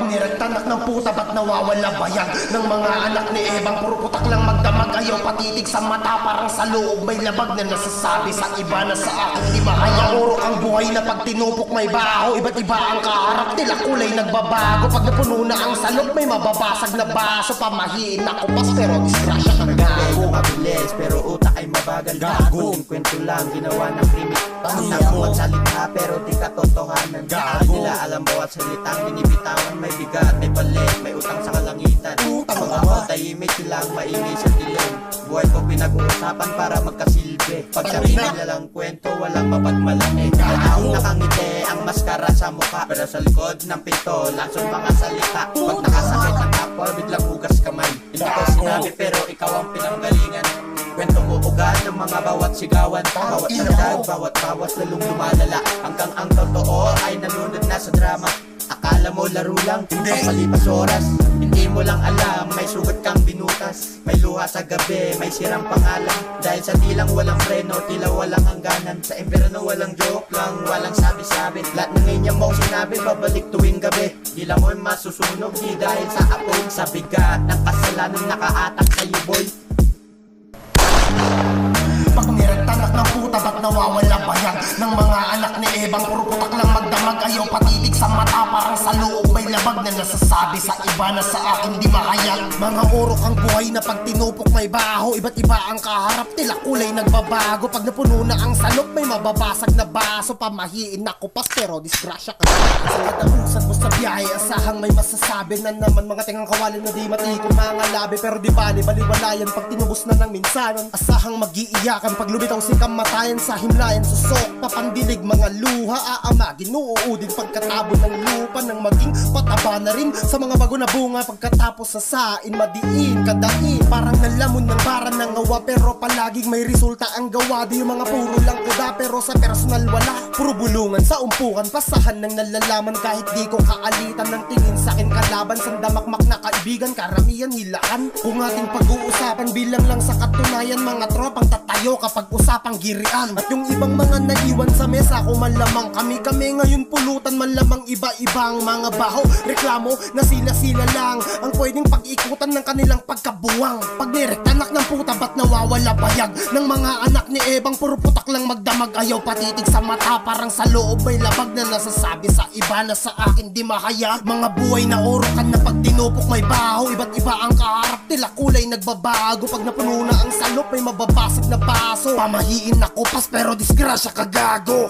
Niragtanak ng puta ba't nawawala bayag ng mga anak ni Ebang puro putak lang magdamag ayaw patitig sa mata parang sa loob may labag na nasasabi sa iba na sa akin di mahayag Uro ang buhay na pag tinupok may baho iba't iba ang kaharap nila kulay nagbabago pag napuno na ang salot may mababasag na baso pamahiin na kupas pero disgrasya kang gago Mabilis pero utak ay mabagal gago Yung kwento lang ginawa ng krimis Pangako magsalita pero di katotohanan Gago nila alam bawat salitang binibitawan May bigat, may balik, may utang sa kalangitan Mga ako tahimik silang maingay sa dilim Buhay ko pinag-uusapan para magkasilbi Pag sabihin nila lang kwento walang mapagmalaki Taong nakangiti ang maskara sa mukha Pero sa likod ng pinto lason mga salita Pag nakasakit ng kapwa biglang hugas kamay Hindi ko sinabi pero ikaw ang pinanggalingan Kwento mo ugat ng mga bawat sigawan Bawat nagdag, bawat bawas lalong lumalala Hanggang ang totoo ay nalunod na sa drama Akala mo laro lang, pagpalipas oras Hindi mo lang alam, may sugat kang binutas May luha sa gabi, may sirang pangalan Dahil sa tilang walang preno, tila walang hangganan Sa impyerno walang joke lang, walang sabi-sabi Lahat ng inya mong sinabi, babalik tuwing gabi Di lang mo'y masusunog, di dahil sa apoy Sa bigat ng kasalanan nakaatak sa'yo boy Pag niragtanak ng puta ba't nawawala bayag ng mga anak ni Ebang puro putak lang magdamag ayaw patitig sa mata parang sa loob may labag na nasasabi sa iba na sa akin di mahayag Mga urok ang buhay na pag tinupok may baho iba't iba ang kaharap nila kulay nagbabago pag napuno na ang salok may mababasag na baso pamahiin na kupas pero disgrasya ka sa katausan mo sa biyahe asahang may masasabi na naman mga tingang kawalin na di matikong mga labi pero di bali baliwalayan pag tinubos na ng minsanan asahang mag-iiyakan pag lumitaw si kamatayan sa himlayan susok papandilig mga luha aamagin uuudin pagkatabo ng lupa nang maging pataba na rin sa mga bago na bunga pagkatapos sa sain madiin kadain parang nalamon ng bara ng ngawa pero palaging may resulta ang gawa di yung mga puro lang kuda pero sa personal wala puro bulungan sa umpukan pasahan ng nalalaman kahit di ko kaalitan ng tingin sa akin kalaban sandamakmak na kaibigan karamihan hilaan kung ating pag-uusapan bilang lang sa katunayan mga tropang tatayo kapag usapang girian at yung ibang mga naiwan sa mesa kung malamang kami ngayon pulutan malamang iba-ibang mga baho reklamo na sila lang ang pwedeng pag-ikutan ng kanilang pagkabuwang pag nirektanak ng puta ba't nawawala bayag ng mga anak ni Ebang puro putak lang magdamag ayaw patitig sa mata parang sa loob may labag na nasasabi sa iba na sa akin di mahayag mga buhay na orokan na pag tinupok may baho iba't iba ang kaharap nila kulay nagbabago pag napuno na ang salop may mababasag na baso pamahiin na kupas pero disgrasya ka gago